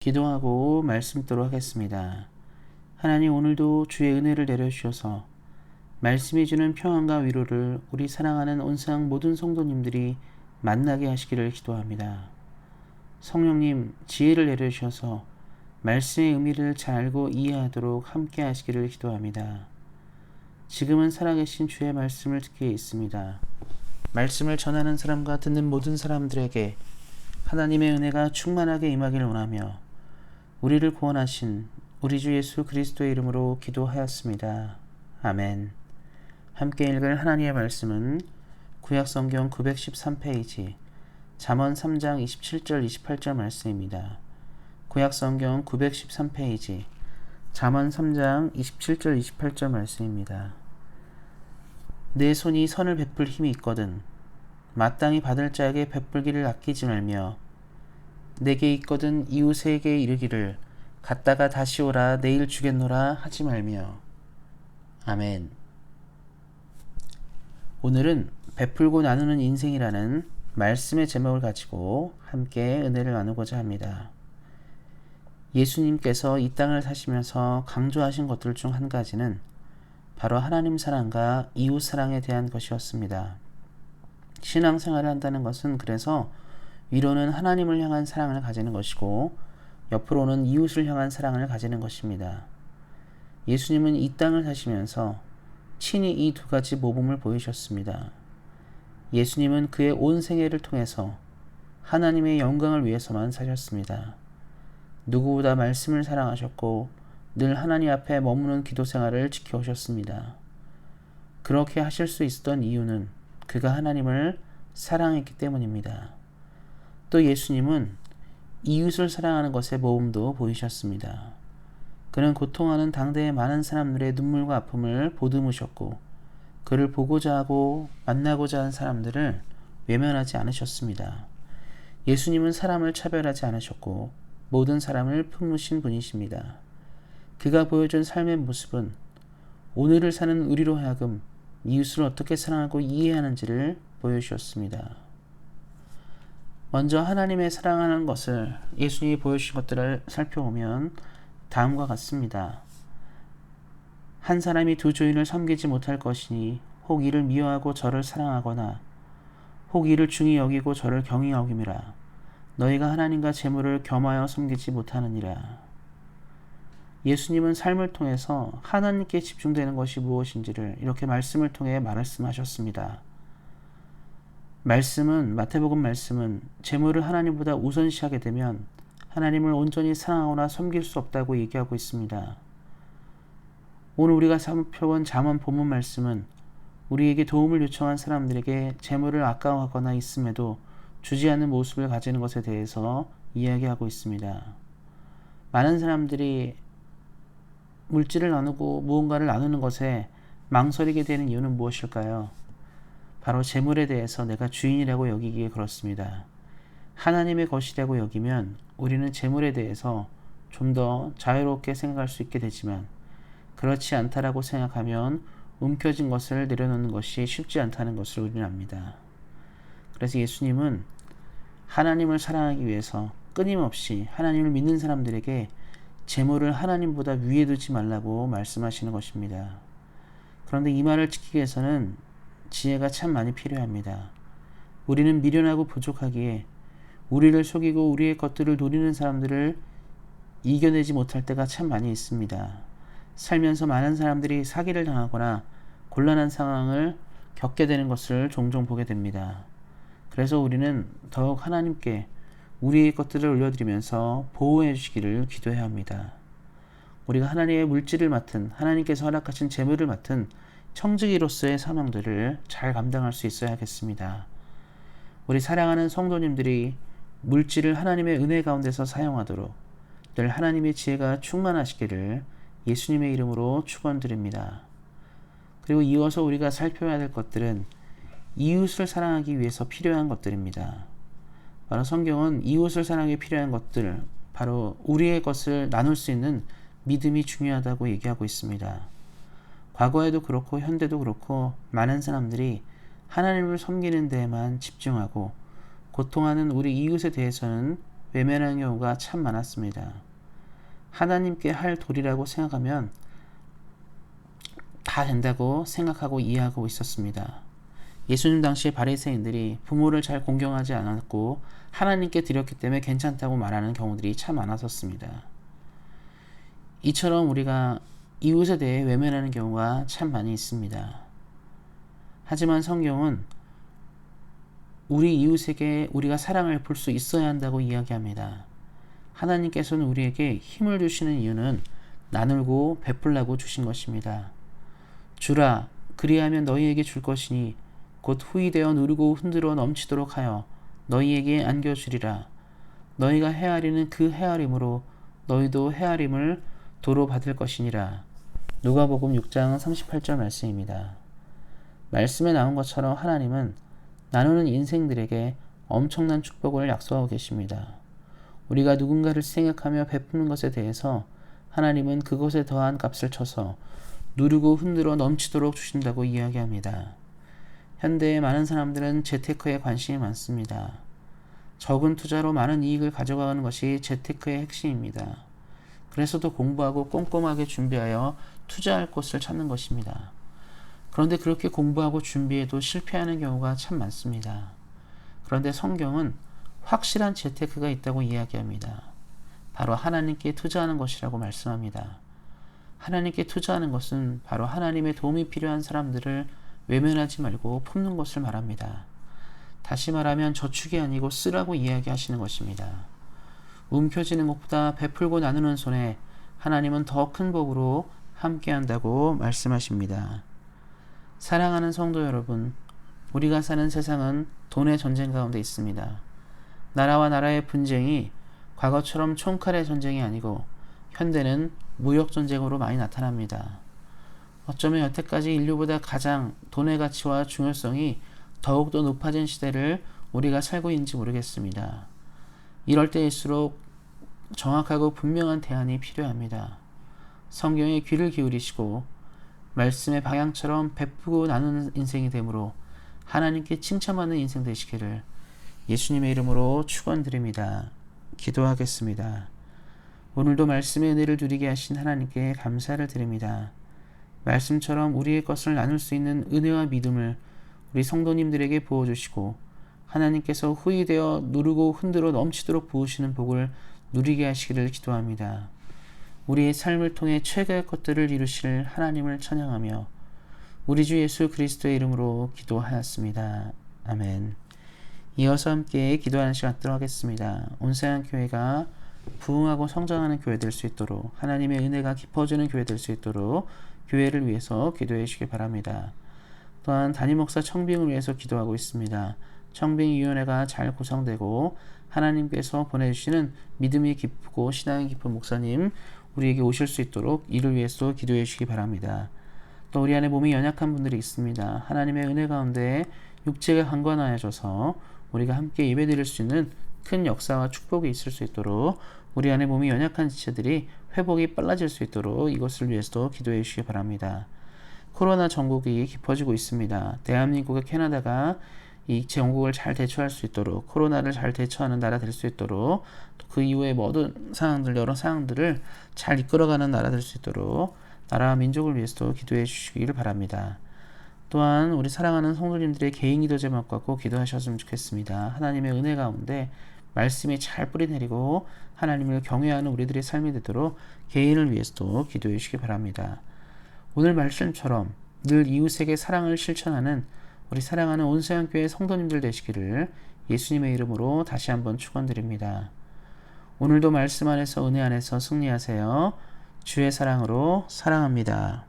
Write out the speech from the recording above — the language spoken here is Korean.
기도하고 말씀 듣도록 하겠습니다. 하나님, 오늘도 주의 은혜를 내려주셔서 말씀이 주는 평안과 위로를 우리 사랑하는 온상 모든 성도님들이 만나게 하시기를 기도합니다. 성령님, 지혜를 내려주셔서 말씀의 의미를 잘 알고 이해하도록 함께 하시기를 기도합니다. 지금은 살아계신 주의 말씀을 듣기에 있습니다. 말씀을 전하는 사람과 듣는 모든 사람들에게 하나님의 은혜가 충만하게 임하기를 원하며 우리를 구원하신 우리 주 예수 그리스도의 이름으로 기도하였습니다. 아멘. 함께 읽을 하나님의 말씀은 구약성경 913페이지 잠언 3장 27절 28절 말씀입니다. 구약성경 913페이지 잠언 3장 27절 28절 말씀입니다. 내 손이 선을 베풀 힘이 있거든 마땅히 받을 자에게 베풀기를 아끼지 말며 내게 있거든 이웃에게 이르기를 갔다가 다시 오라 내일 주겠노라 하지 말며. 아멘. 오늘은 베풀고 나누는 인생이라는 말씀의 제목을 가지고 함께 은혜를 나누고자 합니다. 예수님께서 이 땅을 사시면서 강조하신 것들 중 한 가지는 바로 하나님 사랑과 이웃 사랑에 대한 것이었습니다. 신앙생활을 한다는 것은 그래서 위로는 하나님을 향한 사랑을 가지는 것이고 옆으로는 이웃을 향한 사랑을 가지는 것입니다. 예수님은 이 땅을 사시면서 친히 이 두 가지 모범을 보이셨습니다. 예수님은 그의 온 생애를 통해서 하나님의 영광을 위해서만 사셨습니다. 누구보다 말씀을 사랑하셨고 늘 하나님 앞에 머무는 기도 생활을 지켜오셨습니다. 그렇게 하실 수 있었던 이유는 그가 하나님을 사랑했기 때문입니다. 또 예수님은 이웃을 사랑하는 것의 모범도 보이셨습니다. 그는 고통하는 당대의 많은 사람들의 눈물과 아픔을 보듬으셨고 그를 보고자 하고 만나고자 한 사람들을 외면하지 않으셨습니다. 예수님은 사람을 차별하지 않으셨고 모든 사람을 품으신 분이십니다. 그가 보여준 삶의 모습은 오늘을 사는 우리로 하여금 이웃을 어떻게 사랑하고 이해하는지를 보여주셨습니다. 먼저 하나님의 사랑하는 것을 예수님이 보여주신 것들을 살펴보면 다음과 같습니다. 한 사람이 두 주인을 섬기지 못할 것이니 혹 이를 미워하고 저를 사랑하거나 혹 이를 중히 여기고 저를 경히 여김이라. 너희가 하나님과 재물을 겸하여 섬기지 못하느니라. 예수님은 삶을 통해서 하나님께 집중되는 것이 무엇인지를 이렇게 말씀을 통해 말씀하셨습니다. 마태복음 말씀은 재물을 하나님보다 우선시하게 되면 하나님을 온전히 사랑하거나 섬길 수 없다고 얘기하고 있습니다. 오늘 우리가 살펴본 잠언 본문 말씀은 우리에게 도움을 요청한 사람들에게 재물을 아까워하거나 있음에도 주지 않는 모습을 가지는 것에 대해서 이야기하고 있습니다. 많은 사람들이 물질을 나누고 무언가를 나누는 것에 망설이게 되는 이유는 무엇일까요? 바로 재물에 대해서 내가 주인이라고 여기기에 그렇습니다. 하나님의 것이라고 여기면 우리는 재물에 대해서 좀 더 자유롭게 생각할 수 있게 되지만 그렇지 않다라고 생각하면 움켜진 것을 내려놓는 것이 쉽지 않다는 것을 우리는 압니다. 그래서 예수님은 하나님을 사랑하기 위해서 끊임없이 하나님을 믿는 사람들에게 재물을 하나님보다 위에 두지 말라고 말씀하시는 것입니다. 그런데 이 말을 지키기 위해서는 지혜가 참 많이 필요합니다. 우리는 미련하고 부족하기에 우리를 속이고 우리의 것들을 노리는 사람들을 이겨내지 못할 때가 참 많이 있습니다. 살면서 많은 사람들이 사기를 당하거나 곤란한 상황을 겪게 되는 것을 종종 보게 됩니다. 그래서 우리는 더욱 하나님께 우리의 것들을 올려드리면서 보호해 주시기를 기도해야 합니다. 우리가 하나님의 물질을 맡은 하나님께서 허락하신 재물을 맡은 청지기로서의 사명들을 잘 감당할 수 있어야겠습니다. 우리 사랑하는 성도님들이 물질을 하나님의 은혜 가운데서 사용하도록 늘 하나님의 지혜가 충만하시기를 예수님의 이름으로 축원드립니다. 그리고 이어서 우리가 살펴야 될 것들은 이웃을 사랑하기 위해서 필요한 것들입니다. 바로 성경은 이웃을 사랑하기 필요한 것들, 바로 우리의 것을 나눌 수 있는 믿음이 중요하다고 얘기하고 있습니다. 과거에도 그렇고 현대도 그렇고 많은 사람들이 하나님을 섬기는 데에만 집중하고 고통하는 우리 이웃에 대해서는 외면하는 경우가 참 많았습니다. 하나님께 할 도리라고 생각하면 다 된다고 생각하고 이해하고 있었습니다. 예수님 당시 바리새인들이 부모를 잘 공경하지 않았고 하나님께 드렸기 때문에 괜찮다고 말하는 경우들이 참 많았었습니다. 이처럼 우리가 이웃에 대해 외면하는 경우가 참 많이 있습니다. 하지만 성경은 우리 이웃에게 우리가 사랑을 베풀 수 있어야 한다고 이야기합니다. 하나님께서는 우리에게 힘을 주시는 이유는 나누고 베풀라고 주신 것입니다. 주라, 그리하면 너희에게 줄 것이니 곧 후이되어 누르고 흔들어 넘치도록 하여 너희에게 안겨주리라. 너희가 헤아리는 그 헤아림으로 너희도 헤아림을 도로 받을 것이니라. 누가복음 6장 38절 말씀입니다. 말씀에 나온 것처럼 하나님은 나누는 인생들에게 엄청난 축복을 약속하고 계십니다. 우리가 누군가를 생각하며 베푸는 것에 대해서 하나님은 그것에 더한 값을 쳐서 누르고 흔들어 넘치도록 주신다고 이야기합니다. 현대의 많은 사람들은 재테크에 관심이 많습니다. 적은 투자로 많은 이익을 가져가는 것이 재테크의 핵심입니다. 그래서도 공부하고 꼼꼼하게 준비하여 투자할 곳을 찾는 것입니다. 그런데 그렇게 공부하고 준비해도 실패하는 경우가 참 많습니다. 그런데 성경은 확실한 재테크가 있다고 이야기합니다. 바로 하나님께 투자하는 것이라고 말씀합니다. 하나님께 투자하는 것은 바로 하나님의 도움이 필요한 사람들을 외면하지 말고 품는 것을 말합니다. 다시 말하면 저축이 아니고 쓰라고 이야기하시는 것입니다. 움켜쥐는 것보다 베풀고 나누는 손에 하나님은 더 큰 복으로 함께한다고 말씀하십니다. 사랑하는 성도 여러분, 우리가 사는 세상은 돈의 전쟁 가운데 있습니다. 나라와 나라의 분쟁이 과거처럼 총칼의 전쟁이 아니고 현대는 무역 전쟁으로 많이 나타납니다. 어쩌면 여태까지 인류보다 가장 돈의 가치와 중요성이 더욱더 높아진 시대를 우리가 살고 있는지 모르겠습니다. 이럴 때일수록 정확하고 분명한 대안이 필요합니다. 성경에 귀를 기울이시고 말씀의 방향처럼 베푸고 나누는 인생이 되므로 하나님께 칭찬받는 인생 되시기를 예수님의 이름으로 축원드립니다. 기도하겠습니다. 오늘도 말씀의 은혜를 누리게 하신 하나님께 감사를 드립니다. 말씀처럼 우리의 것을 나눌 수 있는 은혜와 믿음을 우리 성도님들에게 부어주시고 하나님께서 후이되어 누르고 흔들어 넘치도록 부으시는 복을 누리게 하시기를 기도합니다. 우리의 삶을 통해 최고의 것들을 이루실 하나님을 찬양하며 우리 주 예수 그리스도의 이름으로 기도하였습니다. 아멘. 이어서 함께 기도하는 시간 갖도록 하겠습니다. 온세안 교회가 부흥하고 성장하는 교회 될 수 있도록 하나님의 은혜가 깊어지는 교회 될 수 있도록 교회를 위해서 기도해 주시기 바랍니다. 또한 담임 목사 청빙을 위해서 기도하고 있습니다. 청빙위원회가 잘 구성되고 하나님께서 보내주시는 믿음이 깊고 신앙이 깊은 목사님 우리에게 오실 수 있도록 이를 위해서 기도해 주시기 바랍니다. 또 우리 안에 몸이 연약한 분들이 있습니다. 하나님의 은혜 가운데 육체가 강건하여져서 우리가 함께 예배드릴 수 있는 큰 역사와 축복이 있을 수 있도록 우리 안에 몸이 연약한 지체들이 회복이 빨라질 수 있도록 이것을 위해서도 기도해 주시기 바랍니다. 코로나 전국이 깊어지고 있습니다. 대한민국의 캐나다가 이 전국을 잘 대처할 수 있도록 코로나를 잘 대처하는 나라 될 수 있도록 그 이후의 모든 상황들 여러 상황들을 잘 이끌어가는 나라 될 수 있도록 나라와 민족을 위해서도 기도해 주시기를 바랍니다. 또한 우리 사랑하는 성도님들의 개인 기도 제목 갖고 기도하셨으면 좋겠습니다. 하나님의 은혜 가운데 말씀이 잘 뿌리내리고 하나님을 경외하는 우리들의 삶이 되도록 개인을 위해서도 기도해 주시기 바랍니다. 오늘 말씀처럼 늘 이웃에게 사랑을 실천하는 우리 사랑하는 온세안교회 성도님들 되시기를 예수님의 이름으로 다시 한번 축원드립니다. 오늘도 말씀 안에서 은혜 안에서 승리하세요. 주의 사랑으로 사랑합니다.